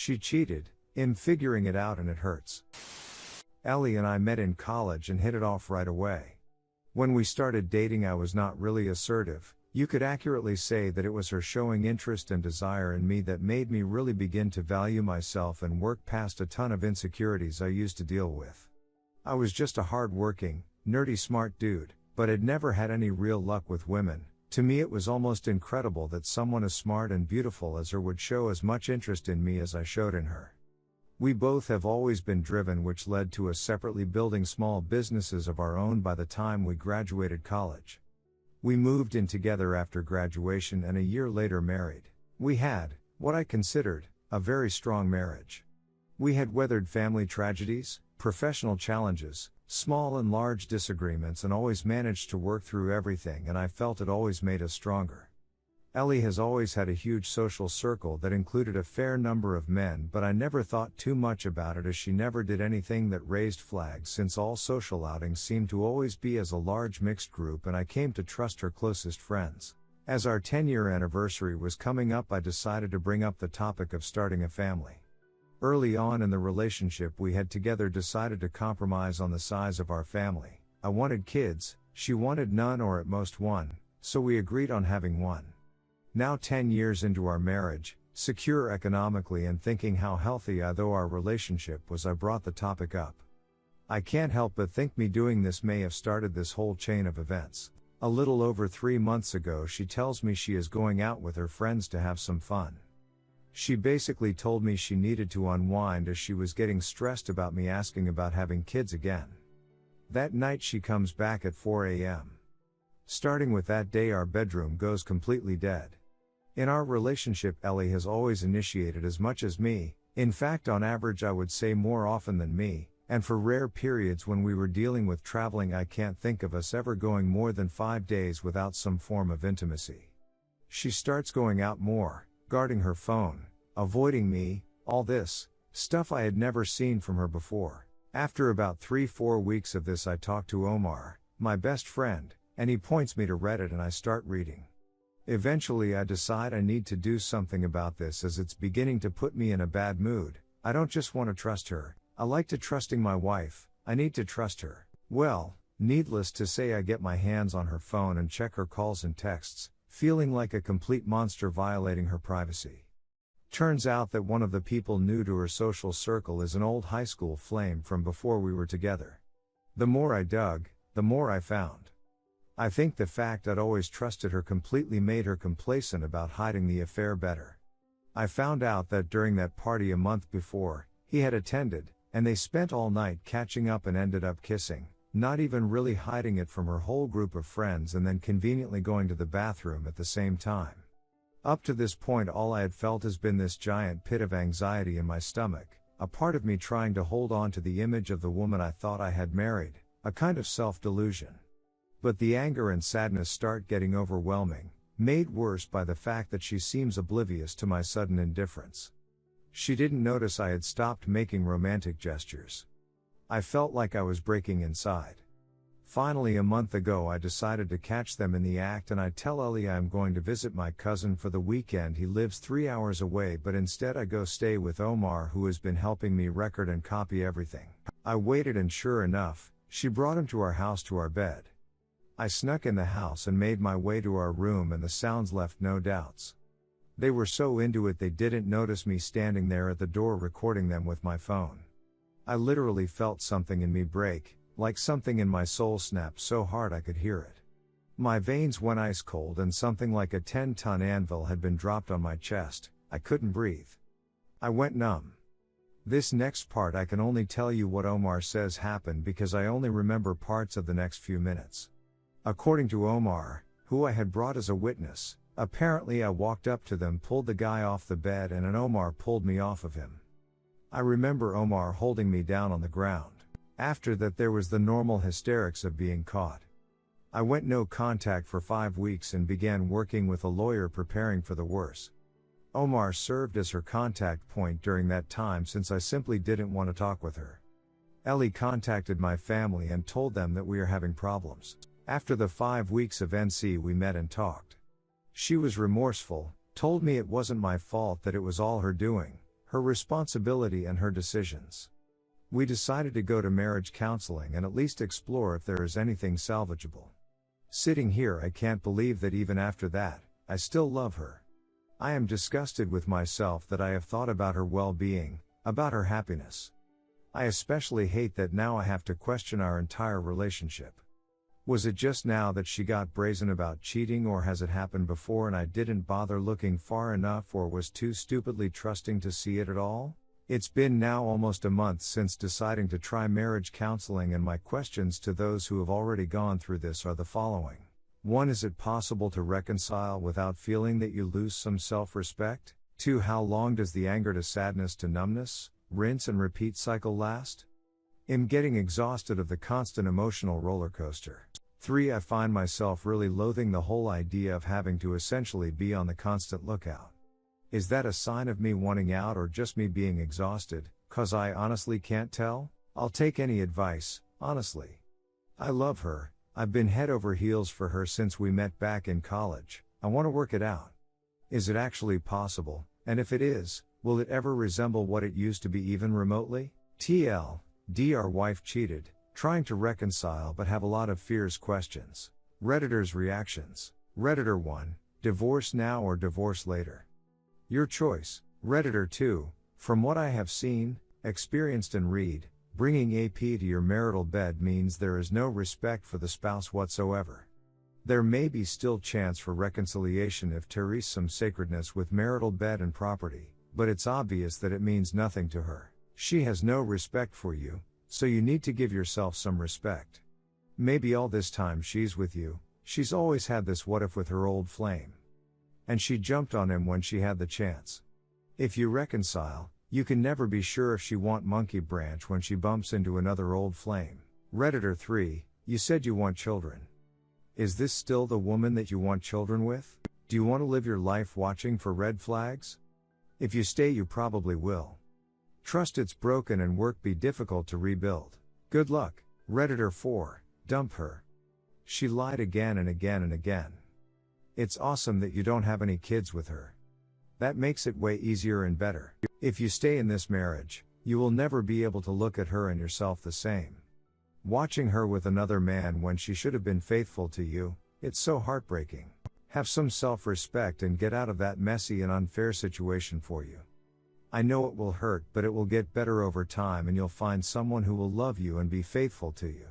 She cheated, I'm figuring it out and it hurts. Ellie and I met in college and hit it off right away. When we started dating I was not really assertive, you could accurately say that it was her showing interest and desire in me that made me really begin to value myself and work past a ton of insecurities I used to deal with. I was just a hard-working, nerdy smart dude, but had never had any real luck with women. To me it was almost incredible that someone as smart and beautiful as her would show as much interest in me as I showed in her. We both have always been driven, which led to us separately building small businesses of our own by the time we graduated college. We moved in together after graduation and a year later married. We had, what I considered, a very strong marriage. We had weathered family tragedies, professional challenges, small and large disagreements, and always managed to work through everything, and I felt it always made us stronger. Ellie has always had a huge social circle that included a fair number of men, but I never thought too much about it as she never did anything that raised flags, since all social outings seemed to always be as a large mixed group, and I came to trust her closest friends. As our 10-year anniversary was coming up, I decided to bring up the topic of starting a family. Early on in the relationship we had together decided to compromise on the size of our family. I wanted kids, she wanted none or at most one, so we agreed on having one. Now 10 years into our marriage, secure economically and thinking how healthy though our relationship was, I brought the topic up. I can't help but think me doing this may have started this whole chain of events. A little over 3 months ago she tells me she is going out with her friends to have some fun. She basically told me she needed to unwind as she was getting stressed about me asking about having kids again. That night she comes back at 4 a.m. Starting with that day our bedroom goes completely dead. In our relationship Ellie has always initiated as much as me, in fact on average I would say more often than me, and for rare periods when we were dealing with traveling I can't think of us ever going more than 5 days without some form of intimacy. She starts going out more, guarding her phone, avoiding me, all this stuff I had never seen from her before. After about 3-4 weeks of this I talk to Omar, my best friend, and he points me to Reddit and I start reading. Eventually I decide I need to do something about this as it's beginning to put me in a bad mood. I don't just want to trust her, I like to trusting my wife, I need to trust her. Well, needless to say I get my hands on her phone and check her calls and texts, feeling like a complete monster violating her privacy. Turns out that one of the people new to her social circle is an old high school flame from before we were together. The more I dug, the more I found. I think the fact I'd always trusted her completely made her complacent about hiding the affair better. I found out that during that party a month before, he had attended, and they spent all night catching up and ended up kissing, not even really hiding it from her whole group of friends, and then conveniently going to the bathroom at the same time. Up to this point all I had felt has been this giant pit of anxiety in my stomach, a part of me trying to hold on to the image of the woman I thought I had married, a kind of self-delusion. But the anger and sadness start getting overwhelming, made worse by the fact that she seems oblivious to my sudden indifference. She didn't notice I had stopped making romantic gestures. I felt like I was breaking inside. Finally a month ago I decided to catch them in the act and I tell Ellie I am going to visit my cousin for the weekend. He lives 3 hours away, but instead I go stay with Omar, who has been helping me record and copy everything. I waited and sure enough, she brought him to our house, to our bed. I snuck in the house and made my way to our room, and the sounds left no doubts. They were so into it they didn't notice me standing there at the door recording them with my phone. I literally felt something in me break, like something in my soul snapped so hard I could hear it. My veins went ice cold and something like a 10-ton anvil had been dropped on my chest. I couldn't breathe. I went numb. This next part I can only tell you what Omar says happened because I only remember parts of the next few minutes. According to Omar, who I had brought as a witness, apparently I walked up to them, pulled the guy off the bed, and Omar pulled me off of him. I remember Omar holding me down on the ground. After that there was the normal hysterics of being caught. I went no contact for 5 weeks and began working with a lawyer preparing for the worst. Omar served as her contact point during that time since I simply didn't want to talk with her. Ellie contacted my family and told them that we are having problems. After the 5 weeks of NC we met and talked. She was remorseful, told me it wasn't my fault, that it was all her doing. her responsibility and her decisions. We decided to go to marriage counseling and at least explore if there is anything salvageable. Sitting here, I can't believe that even after that, I still love her. I am disgusted with myself that I have thought about her well-being, about her happiness. I especially hate that now I have to question our entire relationship. Was it just now that she got brazen about cheating, or has it happened before and I didn't bother looking far enough or was too stupidly trusting to see it at all? It's been now almost a month since deciding to try marriage counseling, and my questions to those who have already gone through this are the following. 1. Is it possible to reconcile without feeling that you lose some self-respect? 2. How long does the anger to sadness to numbness, rinse and repeat cycle last? I'm getting exhausted of the constant emotional roller coaster. 3. I find myself really loathing the whole idea of having to essentially be on the constant lookout. Is that a sign of me wanting out or just me being exhausted? 'Cause I honestly can't tell. I'll take any advice, honestly. I love her. I've been head over heels for her since we met back in college. I want to work it out. Is it actually possible? And if it is, will it ever resemble what it used to be even remotely? TL.D. Our wife cheated, trying to reconcile but have a lot of fears questions. Redditors reactions. Redditor 1. Divorce now or divorce later? Your choice. Redditor 2. From what I have seen, experienced and read, bringing AP to your marital bed means there is no respect for the spouse whatsoever. There may be still chance for reconciliation if there is some sacredness with marital bed and property, but it's obvious that it means nothing to her. She has no respect for you, so you need to give yourself some respect. Maybe all this time she's with you, she's always had this what if with her old flame. And she jumped on him when she had the chance. If you reconcile, you can never be sure if she want monkey branch when she bumps into another old flame. Redditor 3. You said you want children. Is this still the woman that you want children with? Do you want to live your life watching for red flags? If you stay, you probably will. Trust it's broken and work be difficult to rebuild. Good luck. Redditor 4. Dump her. She lied again and again and again. It's awesome that you don't have any kids with her. That makes it way easier and better. If you stay in this marriage, you will never be able to look at her and yourself the same. Watching her with another man when she should have been faithful to you, it's so heartbreaking. Have some self-respect and get out of that messy and unfair situation for you. I know it will hurt, but it will get better over time and you'll find someone who will love you and be faithful to you.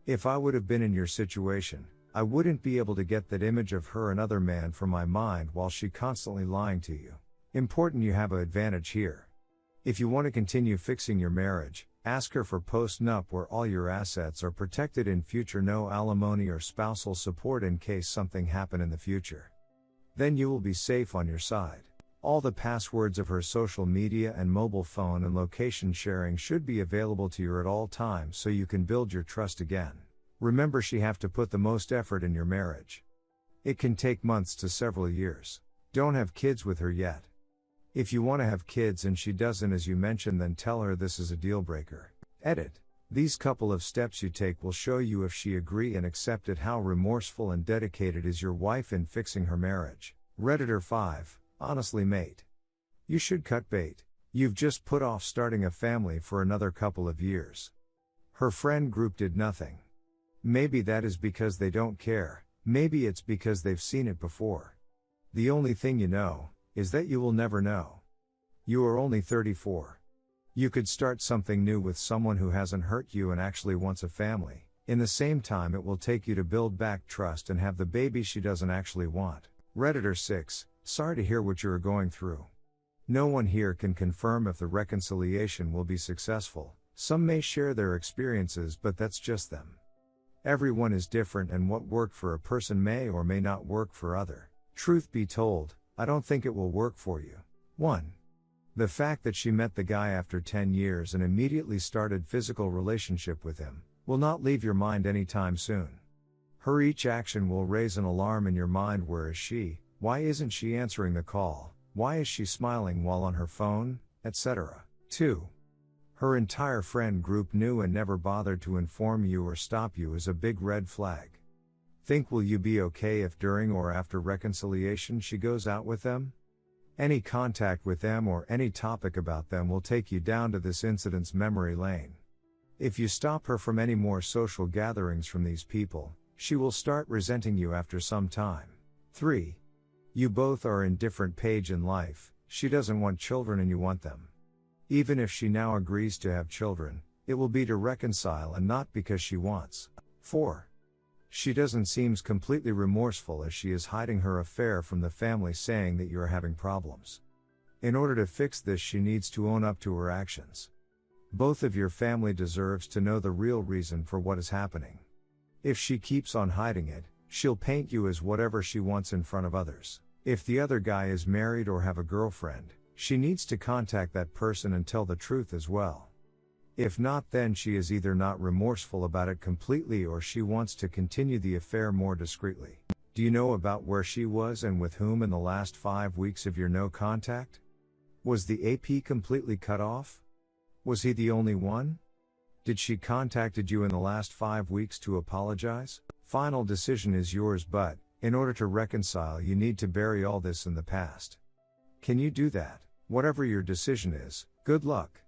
If I would have been in your situation, I wouldn't be able to get that image of her and other man from my mind while she constantly lying to you. Important you have an advantage here. If you want to continue fixing your marriage, ask her for post-nup where all your assets are protected in future, no alimony or spousal support in case something happen in the future. Then you will be safe on your side. All the passwords of her social media and mobile phone and location sharing should be available to you at all times so you can build your trust again. Remember, she have to put the most effort in your marriage. It can take months to several years. Don't have kids with her yet. If you want to have kids and she doesn't as you mentioned, then tell her this is a deal breaker. Edit. These couple of steps you take will show you if she agree and accept it how remorseful and dedicated is your wife in fixing her marriage. Redditor 5. Honestly mate. You should cut bait. You've just put off starting a family for another couple of years. Her friend group did nothing. Maybe that is because they don't care, maybe it's because they've seen it before. The only thing you know, is that you will never know. You are only 34. You could start something new with someone who hasn't hurt you and actually wants a family. In the same time, it will take you to build back trust and have the baby she doesn't actually want. Redditor 6. Sorry to hear what you are going through. No one here can confirm if the reconciliation will be successful. Some may share their experiences, but that's just them. Everyone is different and what worked for a person may or may not work for other. Truth be told, I don't think it will work for you. 1. The fact that she met the guy after 10 years and immediately started physical relationship with him, will not leave your mind anytime soon. Her each action will raise an alarm in your mind. Where is she? Why isn't she answering the call? Why is she smiling while on her phone? Etc. 2. Her entire friend group knew and never bothered to inform you or stop you is a big red flag. Think, will you be okay if during or after reconciliation she goes out with them? Any contact with them or any topic about them will take you down to this incident's memory lane. If you stop her from any more social gatherings from these people, she will start resenting you after some time. 3. You both are in different page in life, she doesn't want children and you want them. Even if she now agrees to have children, it will be to reconcile and not because she wants. 4. She doesn't seem completely remorseful as she is hiding her affair from the family, saying that you are having problems. In order to fix this, she needs to own up to her actions. Both of your family deserves to know the real reason for what is happening. If she keeps on hiding it, she'll paint you as whatever she wants in front of others. If the other guy is married or have a girlfriend, she needs to contact that person and tell the truth as well. If not, then she is either not remorseful about it completely or she wants to continue the affair more discreetly. Do you know about where she was and with whom in the last 5 weeks of your no contact? Was the AP completely cut off? Was he the only one? Did she contacted you in the last 5 weeks to apologize? Final decision is yours, but, in order to reconcile, you need to bury all this in the past. Can you do that? Whatever your decision is, good luck.